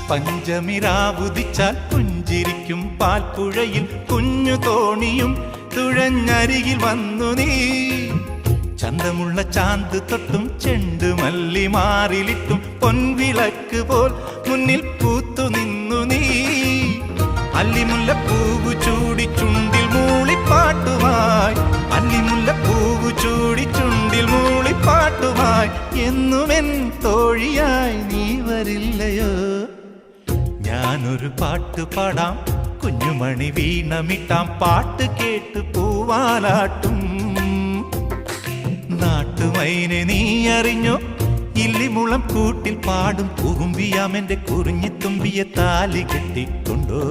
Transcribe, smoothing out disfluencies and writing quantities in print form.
പഞ്ചമിരാവുദിച്ചാൽ പുഞ്ചിരിക്കും പാൽപ്പുഴയിൽ കുഞ്ഞു തോണിയും തുഴഞ്ഞരികിൽ വന്നു നീ. ചന്തമുള്ള ചാന്ത് തൊട്ടും ചെണ്ടുമല്ലി മാറിലിട്ടും പൊൻവിളക്ക് പോൽ മുന്നിൽ പൂത്തു നിന്നു നീ. അല്ലിമുല്ലപ്പൂവ് ചൂടി ചുണ്ടിൽ മൂളിപ്പാട്ടുമായി, അല്ലിമുല്ലപ്പൂവ് ചൂടി ചുണ്ടിൽ മൂളിപ്പാട്ടുമായി എന്നുമെൻ തോഴിയായി നീ വരില്ലയോ? ഞാനൊരു പാട്ട് പാടാം, കുഞ്ഞുമണി വീണമിട്ടാം, പാട്ട് കേട്ട് പൂവാലാട്ടും. നാട്ടുമൈനെ നീ അറിഞ്ഞോ? ഇല്ലിമുളം കൂട്ടിൽ പാടും കുറുമ്പിയാമെന്റെ കുറിഞ്ഞിത്തുമ്പിയെ താലി കെട്ടിക്കൊണ്ടോ?